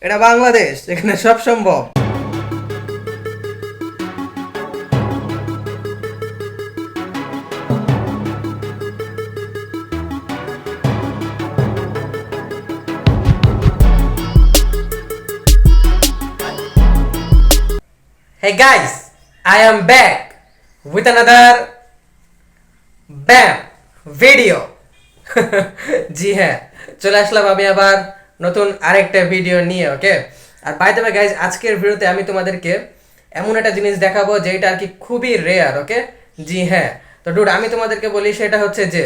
এটা বাংলাদেশ, এখানে সব সম্ভব। Hey guys, I am back with another BAM video. জি হ্যাঁ, চলে আসলাম আমি আবার নতুন আরেকটা ভিডিও নিয়ে। ওকে, আর বাই দ্য ওয়ে গাইজ, আজকের ভিডিওতে আমি তোমাদেরকে এমন একটা জিনিস দেখাবো যেটা আর কি খুবই রেয়ার। ওকে, জি হ্যাঁ। তো ডুড, আমি তোমাদেরকে বলি সেটা হচ্ছে যে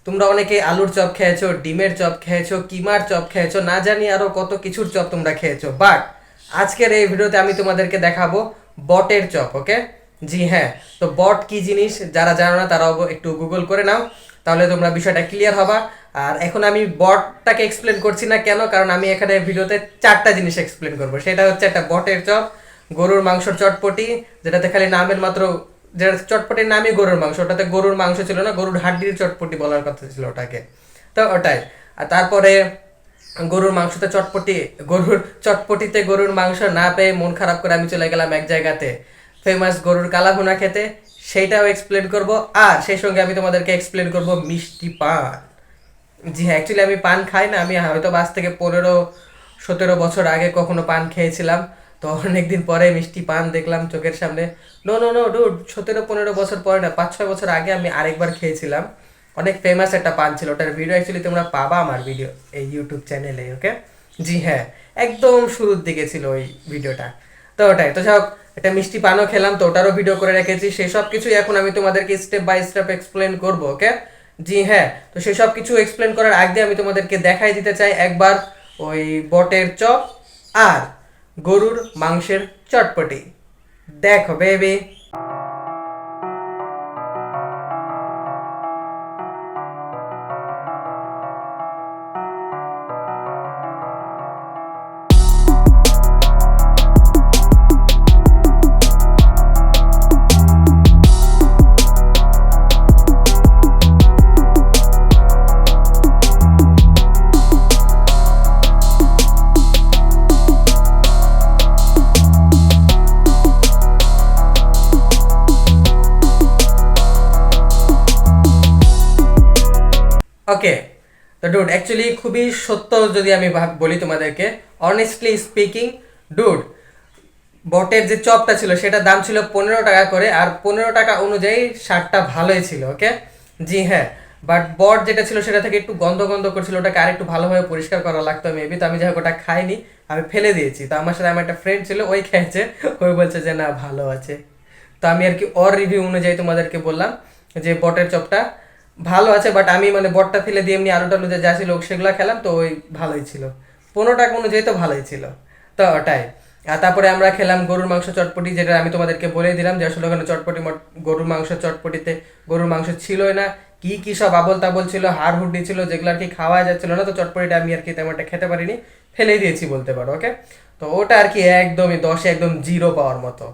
তোমরা অনেকে আলুর চপ খেয়েছো, ডিমের চপ খেয়েছো, কিমার চপ খেয়েছো, না জানি আরো কত কিছুর চপ তোমরা খেয়েছো, বাট আজকের এই ভিডিওতে আমি তোমাদেরকে দেখাবো বটের চপ। ওকে, জি হ্যাঁ। তো বট কি জিনিস যারা জানো না তারাও একটু গুগল করে নাও, তাহলে তোমরা বিষয়টা ক্লিয়ার হবা। আর এখন আমি বটটাকে এক্সপ্লেন করছি না, কেন? কারণ আমি এখানে ভিডিওতে চারটা জিনিস এক্সপ্লেন করবো। সেটা হচ্ছে একটা বটের চপ, গরুর মাংসর চটপটি, যেটাতে খালি নামের মাত্র, যেটা চটপটির নামই গরুর মাংস, ওটাতে গরুর মাংস ছিল না, গরুর হাড্ডির চটপটি বলার কথা ছিল ওটাকে। তো ওটাই। আর তারপরে গরুর মাংসতে চটপটি, গরুর চটপটিতে গরুর মাংস না পেয়ে মন খারাপ করে আমি চলে গেলাম এক জায়গাতে ফেমাস গরুর কালাভুনা খেতে, সেইটাও এক্সপ্লেন করব। আর সেই সঙ্গে আমি তোমাদেরকে এক্সপ্লেন করব মিষ্টি পান। জি হ্যাঁ, অ্যাকচুয়ালি আমি পান খাই না, আমি হয়তো আজ থেকে 15-17 বছর আগে কখনো পান খেয়েছিলাম। তো অনেকদিন পরে মিষ্টি পান দেখলাম চোখের সামনে। নো নো নো ডুড, 17-15 বছর পরে না, 5-6 বছর আগে আমি আরেকবার খেয়েছিলাম। অনেক ফেমাস একটা পান ছিল, ওটার ভিডিও অ্যাকচুয়ালি তোমরা পাবা আমার ভিডিও এই ইউটিউব চ্যানেলে। ওকে, জি হ্যাঁ, একদম শুরুর দিকে ছিল ওই ভিডিওটা। তো ওটাই। তো যাই হোক, একটা মিষ্টি পানও খেলাম, তো ওটারও ভিডিও করে রেখেছি। সেই সব কিছুই এখন আমি তোমাদেরকে স্টেপ বাই স্টেপ এক্সপ্লেন করবো। ওকে, জি হ্যাঁ। তো সেই সব কিছু এক্সপ্লেন করার আগে আমি তোমাদেরকে দেখাই দিতে চাই একবার ওই বটের চপ আর গরুর মাংসের চটপটি। দেখো বেবি। ওকে, তো ডুড অ্যাকচুয়ালি খুবই সত্য যদি আমি বলি তোমাদেরকে, অনেস্টলি স্পিকিং ডুড, বটের যে চপটা ছিল সেটার দাম ছিল 15 টাকা করে, আর 15 টাকা অনুযায়ী স্বাদটা ভালোই ছিল। ওকে, জি হ্যাঁ। বাট বট যেটা ছিল সেটা থেকে একটু গন্ধ গন্ধ করছিল, ওটাকে আর একটু ভালোভাবে পরিষ্কার করা লাগতো মেবি। তো আমি যাই হোক ওটা খাইনি, আমি ফেলে দিয়েছি। তো আমার সাথে আমার একটা ফ্রেন্ড ছিল, ওই খেয়েছে, ওই বলছে যে না ভালো আছে। তো আমি আর কি ওর রিভিউ অনুযায়ী তোমাদেরকে বললাম যে বটের চপটা ভালো আছে, বাট আমি মানে বটটা ফেলে দিয়ে এমনি আলু টালু যা ছিল সেগুলো খেলাম, তো ওই ভালোই ছিল। 15 টাকা অনুযায়ী তো ভালোই ছিল। তো ওটাই। আর তারপরে আমরা খেলাম গরুর মাংস চটপটি, যেটা আমি তোমাদেরকে বলে দিলাম যে আসলে ওখানে গরুর মাংস চটপটিতে গরুর মাংস ছিলই না, কি কি সব আবল তাবল ছিল, হাড় হুড্ডি ছিল, যেগুলো আর কি খাওয়া যাচ্ছিল না। তো চটপটিটা আমি আর কি তেমন একটা খেতে পারিনি, ফেলেই দিয়েছি বলতে পারো। ওকে, তো ওটা আর কি একদমই 10-এ একদম জিরো পাওয়ার মতো।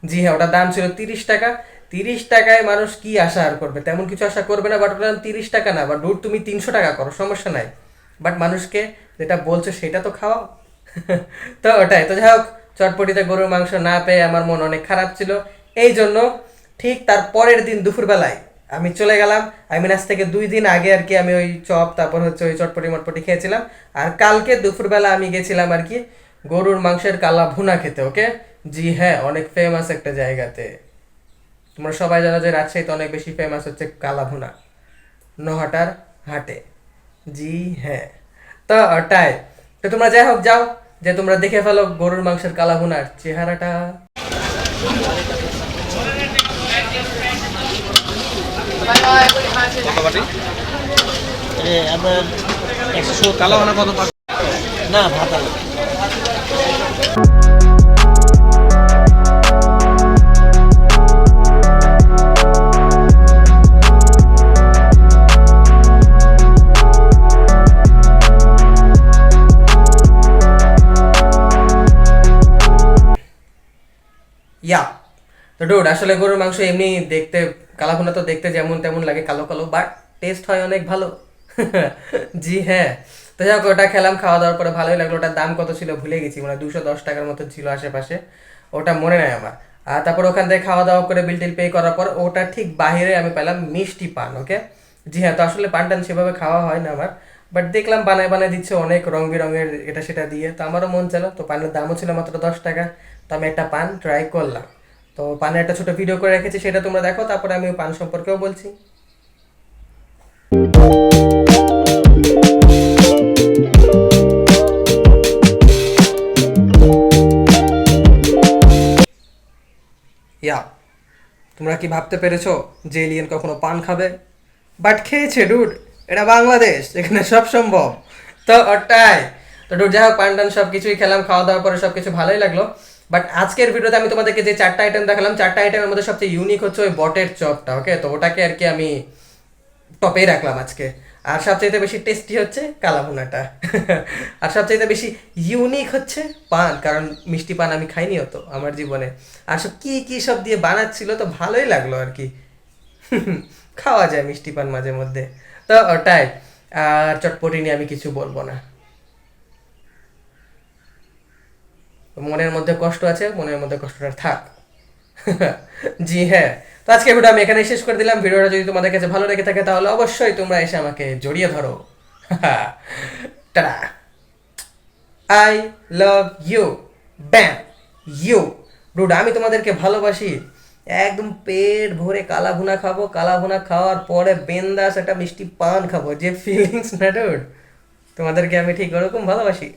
জি হ্যাঁ, ওটার দাম ছিল 30 টাকা। 30 টাকায় মানুষ কি আশা আর করবে? তেমন কিছু আশা করবে না। বাট ওটার দাম 30 টাকা না, বা ডুড তুমি 300 টাকা করো, সমস্যা নাই, বাট মানুষকে যেটা বলছো সেটা তো খাওয়াও। তো ওটাই। তো যাই হোক, চটপটিতে গরুর মাংস না পেয়ে আমার মন অনেক খারাপ ছিল। এই জন্য ঠিক তার পরের দিন দুপুরবেলায় আমি চলে গেলাম, আই মিন আজ থেকে 2 দিন আগে আর কি আমি ওই চপ তারপর হচ্ছে ওই চটপটি মটপটি খেয়েছিলাম। আর কালকে দুপুরবেলা আমি গেছিলাম আর কি গরুর মাংসের কালা ভুনা খেতে। ওকে, জি হ্যাঁ, অনেক ফেমাস একটা জায়গাতে। তোমরা সবাই জানো যে রাজশাহীতে অনেক বেশি ফেমাস হচ্ছে কালা ভুনা, নহাটার হাটে। জি হ্যাঁ, তো ওটাই। তো তোমরা যাই হোক যাও, যে তোমরা দেখে ফেলো গরুর মাংসের কালা ভুনার চেহারাটা। আপনার 100 কালো মানে কত পাক? না ভাত আলু। ইয়া, তো ডুড আসলে গরুর মাংস এমনি দেখতে, কালাভুনা তো দেখতে যেমন তেমন লাগে, কালো কালো, বাট টেস্ট হয় অনেক ভালো। জি হ্যাঁ। তো যাই হোক ওটা খেলাম, খাওয়া দাওয়ার পরে ভালোই লাগলো। ওটার দাম কত ছিল ভুলে গেছি, মানে 210 টাকার মতো ছিল আশেপাশে, ওটা মনে নাই আমার। আর তারপর ওখান থেকে খাওয়া দাওয়া করে বিল টিল পে করার পর ওটা ঠিক বাহিরে আমি পেলাম মিষ্টি পান। ওকে, জি হ্যাঁ, তো আসলে পান টান সেভাবে খাওয়া হয় না আমার, বাট দেখলাম বানায় বানায় দিচ্ছে অনেক রং বেরঙের এটা সেটা দিয়ে, তো আমারও মন চাইলো। তো পানের দামও ছিল মাত্র 10 টাকা, তো আমি একটা পান ট্রাই করলাম। তো পানের একটা ছোট ভিডিও করে রেখেছি, সেটা তোমরা দেখো, তারপরে আমি ওই পান সম্পর্কেও বলছি। ইয়া, তোমরা কি ভাবতে পেরেছো যে এলিয়েন কখনো পান খাবে? বাট খেয়েছে ডুড, এটা বাংলাদেশ, এখানে সব সম্ভব। তো ওটাই, তো ডুড যাই হোক, পান টান সব কিছুই খেলাম, খাওয়া দাওয়ার পরে সব কিছু ভালোই লাগলো। বাট আজকের ভিডিওতে আমি তোমাদেরকে যে 4টা আইটেম দেখালাম, 4টা আইটেমের মধ্যে সবচেয়ে ইউনিক হচ্ছে ওই বটের চপটা। ওকে, তো ওটাকে আর কি আমি টপেই রাখলাম আজকে। আর সবচাইতে বেশি টেস্টি হচ্ছে কালাভুনাটা। আর সবচাইতে বেশি ইউনিক হচ্ছে পান, কারণ মিষ্টি পান আমি খাইনি হতো আমার জীবনে। আর সব কি কি সব দিয়ে বানাচ্ছিল, তো ভালোই লাগলো আর কি। খাওয়া যায় মিষ্টি পান মাঝে মধ্যে, তো ওটাই। আর চটপটি নিয়ে আমি কিছু বলবো না, মনের মধ্যে কষ্ট আছে, মনের মধ্যে কষ্টটা থাক। জি হ্যাঁ, তো আজকে ভিডিও আমি এখানে শেষ করে দিলাম। ভিডিওটা যদি তোমাদের কাছে ভালো লেগে থাকে তাহলে অবশ্যই তোমরা এসে আমাকে জড়িয়ে ধরো। টাটা, আই লাভ ইউ, ব্যাম, ইউ। ডুড আমি তোমাদেরকে ভালোবাসি, একদম পেট ভরে কালা ভুনা খাবো, কালা ভুনা খাওয়ার পরে বেন্দাস একটা মিষ্টি পান খাবো, যে ফিলিংস না ডুড, তোমাদেরকে আমি ঠিক ওরকম ভালোবাসি।